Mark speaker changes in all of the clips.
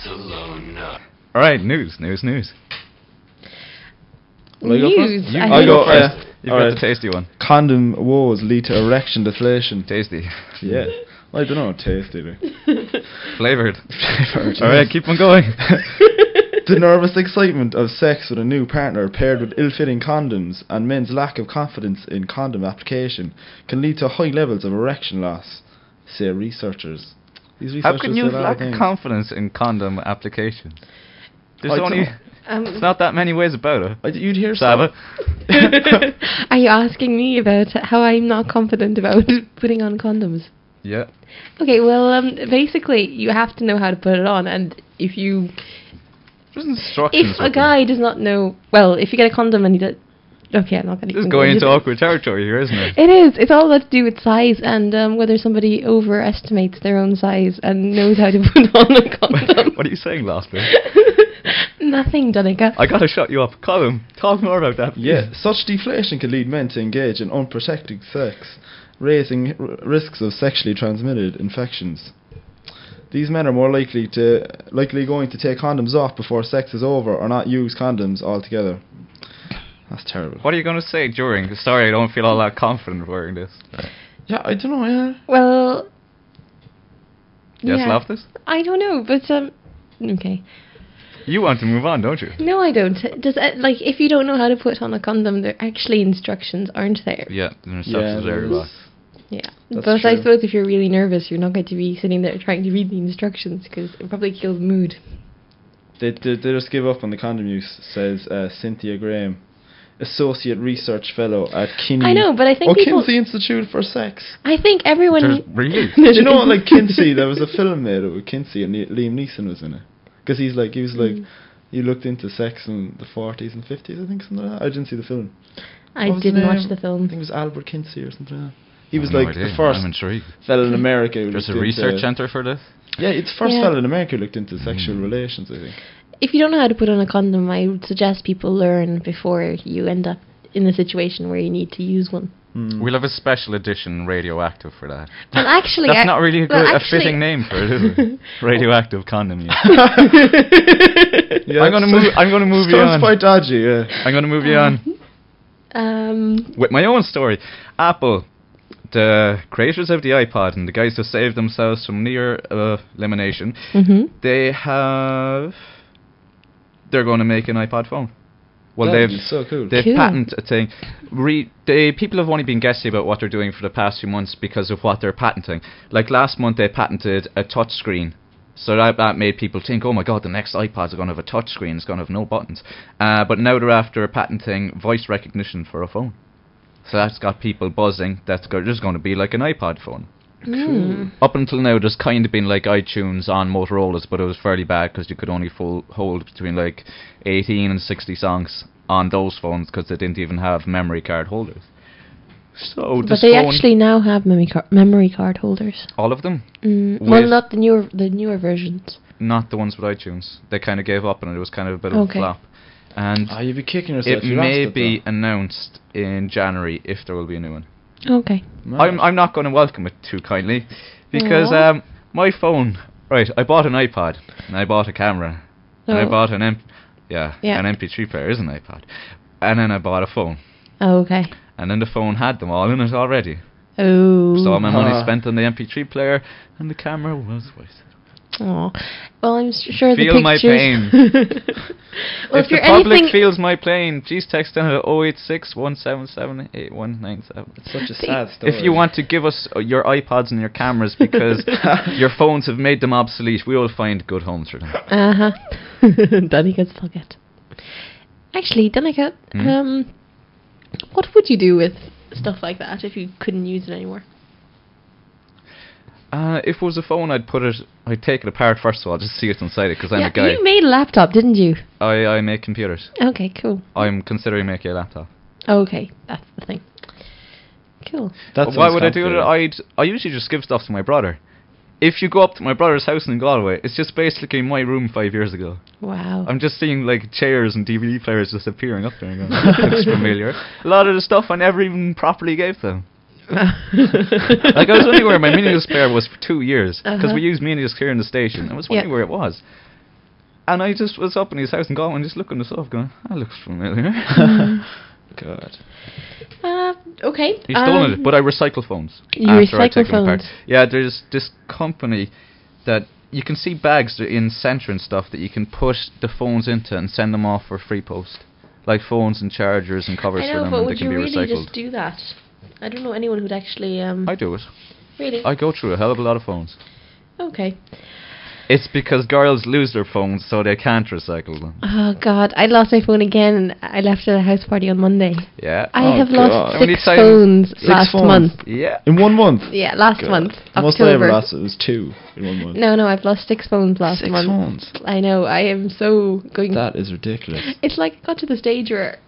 Speaker 1: Barcelona.
Speaker 2: All right, news.
Speaker 3: News.
Speaker 2: I go first. You've got the tasty one.
Speaker 3: Condom woes lead to erection deflation.
Speaker 2: Tasty.
Speaker 3: Yeah. I don't know, tasty.
Speaker 2: Flavoured. All right, keep on going.
Speaker 3: The nervous excitement of sex with a new partner paired with ill-fitting condoms and men's lack of confidence in condom application can lead to high levels of erection loss, say researchers. These researchers
Speaker 2: How can you
Speaker 3: say a lot
Speaker 2: lack
Speaker 3: of things.
Speaker 2: confidence in condom application? There's
Speaker 3: I
Speaker 2: only... It's not that many ways about it.
Speaker 3: You'd hear
Speaker 2: Saba.
Speaker 4: Are you asking me about how I'm not confident about putting on condoms?
Speaker 2: Yeah.
Speaker 4: Okay, well, basically, you have to know how to put it on, and if you...
Speaker 2: There's instructions.
Speaker 4: If a guy does not know... Well, if you get a condom and he does... Okay, I'm not going to...
Speaker 2: This is going into awkward territory here, isn't it?
Speaker 4: It is. It's all about to do with size and whether somebody overestimates their own size and knows how to put on a condom.
Speaker 2: What are you saying, last bit?
Speaker 4: Nothing, Donnacha.
Speaker 2: I gotta shut you up. Colum, talk more about that.
Speaker 3: Yeah, such deflation can lead men to engage in unprotected sex, raising risks of sexually transmitted infections. These men are more likely going to take condoms off before sex is over or not use condoms altogether. That's terrible.
Speaker 2: What are you going to say during? Sorry, I don't feel all that confident wearing this.
Speaker 3: Yeah, I don't know, yeah.
Speaker 4: Well...
Speaker 2: Yes,
Speaker 4: yeah.
Speaker 2: love this?
Speaker 4: I don't know, but, okay.
Speaker 2: You want to move on, don't you?
Speaker 4: No, I don't. Does if you don't know how to put on a condom, there are actually instructions, aren't there?
Speaker 2: Yeah, the instructions are lost.
Speaker 4: Yeah,
Speaker 3: That's
Speaker 4: but
Speaker 3: true.
Speaker 4: I suppose if you're really nervous, you're not going to be sitting there trying to read the instructions because it probably kills mood.
Speaker 3: They just give up on the condom use, says Cynthia Graham, Associate Research Fellow at Kinney.
Speaker 4: I know, but I think people...
Speaker 3: Kinsey Institute for Sex.
Speaker 4: I think everyone...
Speaker 2: Really?
Speaker 3: Do you know what, like Kinsey, there was a film made with Kinsey and Liam Neeson was in it. Because he looked into sex in the 40s and 50s, I think, something like that. I didn't see the film.
Speaker 4: I didn't watch the film.
Speaker 3: I think it was Albert Kinsey or something like that. He was
Speaker 2: no
Speaker 3: like
Speaker 2: idea.
Speaker 3: the first
Speaker 2: I'm intrigued.
Speaker 3: fellow in America who
Speaker 2: There's
Speaker 3: looked
Speaker 2: a research
Speaker 3: into,
Speaker 2: centre for this?
Speaker 3: Yeah, it's the first fellow in America who looked into sexual relations, I think.
Speaker 4: If you don't know how to put on a condom, I would suggest people learn before you end up in a situation where you need to use one.
Speaker 2: We'll have a special edition RadioActive for that.
Speaker 4: Well, actually...
Speaker 2: That's not really a fitting name for it, is it? RadioActive condom. Yeah. I'm going to move you on.
Speaker 3: Sounds quite dodgy, yeah.
Speaker 2: I'm going to move you on. With my own story. Apple, the creators of the iPod and the guys who saved themselves from near elimination, they're going to make an iPod phone. Well,
Speaker 3: so cool.
Speaker 2: They've patented a thing. People have only been guessing about what they're doing for the past few months because of what they're patenting. Like last month, they patented a touch screen. So that made people think, oh my god, the next iPods are going to have a touch screen. It's going to have no buttons. But now they're after patenting voice recognition for a phone. So that's got people buzzing. There's going to be like an iPod phone.
Speaker 4: Cool.
Speaker 2: Up until now, there's kind of been like iTunes on Motorola's, but it was fairly bad because you could only hold between like 18 and 60 songs on those phones because they didn't even have memory card holders. So
Speaker 4: but they actually now have memory card holders.
Speaker 2: All of them?
Speaker 4: Well, not the newer versions.
Speaker 2: Not the ones with iTunes. They kind of gave up on it. It was kind of a bit of a flop. And
Speaker 3: you'd be kicking yourself.
Speaker 2: It may be announced in January if there will be a new one.
Speaker 4: Okay.
Speaker 2: I'm not going to welcome it too kindly because my phone. Right, I bought an iPod and I bought a camera and I bought an MP3 player is an iPod, and then I bought a phone.
Speaker 4: Oh, okay.
Speaker 2: And then the phone had them all in it already.
Speaker 4: Oh.
Speaker 2: So all my money spent on the MP3 player and the camera was wasted.
Speaker 4: Oh, well, I'm sure
Speaker 2: Feel
Speaker 4: the pictures...
Speaker 2: my pain.
Speaker 4: Well,
Speaker 2: if the public feels my pain, please text down at 086 177 8197.
Speaker 3: It's such a sad story.
Speaker 2: If you want to give us your iPods and your cameras because your phones have made them obsolete, we will find good homes for them.
Speaker 4: Donnacha's pocket. Actually, Donnacha, what would you do with stuff like that if you couldn't use it anymore?
Speaker 2: If it was a phone, I'd take it apart first of all, just see what's inside it, because I'm a guy.
Speaker 4: You made a laptop, didn't you?
Speaker 2: I make computers.
Speaker 4: Okay, cool.
Speaker 2: I'm considering making a laptop.
Speaker 4: Okay, that's the thing. Cool.
Speaker 2: Why would I do it? I usually just give stuff to my brother. If you go up to my brother's house in Galway, it's just basically my room 5 years ago.
Speaker 4: Wow.
Speaker 2: I'm just seeing like chairs and DVD players just appearing up there and going, that looks familiar. A lot of the stuff I never even properly gave them. Like I was wondering where my mini disc player was for 2 years because we used mini disc here in the station. I was wondering where it was. And I just was up in his house and going and just looking this up, going, that looks familiar.
Speaker 3: God.
Speaker 4: Okay.
Speaker 2: He's stolen it, but I recycle phones.
Speaker 4: You
Speaker 2: after I
Speaker 4: recycle
Speaker 2: take them apart.
Speaker 4: phones?
Speaker 2: Yeah, there's this company that you can see bags in Centre and stuff that you can put the phones into and send them off for free post. Like phones and chargers and covers
Speaker 4: I
Speaker 2: for
Speaker 4: know,
Speaker 2: them,
Speaker 4: but
Speaker 2: and they
Speaker 4: would
Speaker 2: can
Speaker 4: you
Speaker 2: be
Speaker 4: really
Speaker 2: recycled.
Speaker 4: just do that? I don't know anyone who'd actually...
Speaker 2: I do it.
Speaker 4: Really?
Speaker 2: I go through a hell of a lot of phones.
Speaker 4: Okay.
Speaker 2: It's because girls lose their phones, so they can't recycle them.
Speaker 4: Oh, God. I lost my phone again, and I left at a house party on Monday.
Speaker 2: Yeah.
Speaker 4: I have
Speaker 3: God.
Speaker 4: lost
Speaker 2: How many
Speaker 4: 6
Speaker 2: times?
Speaker 4: phones
Speaker 3: 6
Speaker 4: last
Speaker 3: phones?
Speaker 4: month.
Speaker 2: Yeah.
Speaker 3: In 1 month?
Speaker 4: Yeah, last
Speaker 3: God.
Speaker 4: month.
Speaker 3: The most I ever
Speaker 4: October.
Speaker 3: lost was 2 in 1 month.
Speaker 4: No, I've lost 6 phones last
Speaker 3: 6
Speaker 4: month.
Speaker 3: phones?
Speaker 4: I know. I am so going...
Speaker 3: That is ridiculous.
Speaker 4: It's like I got to the stage where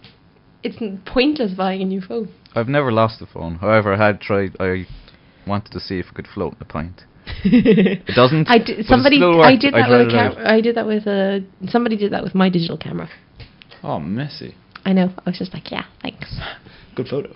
Speaker 4: it's pointless buying a new phone.
Speaker 2: I've never lost a phone. However, I had tried. I wanted to see if it could float in a pint. It doesn't.
Speaker 4: I did,
Speaker 2: but
Speaker 4: somebody.
Speaker 2: it still
Speaker 4: I
Speaker 2: worked.
Speaker 4: did
Speaker 2: I
Speaker 4: that with a
Speaker 2: tried it out.
Speaker 4: camera. I did that with a. Somebody did that with my digital camera.
Speaker 3: Oh, messy.
Speaker 4: I know. I was just like, yeah, thanks.
Speaker 3: Good photo.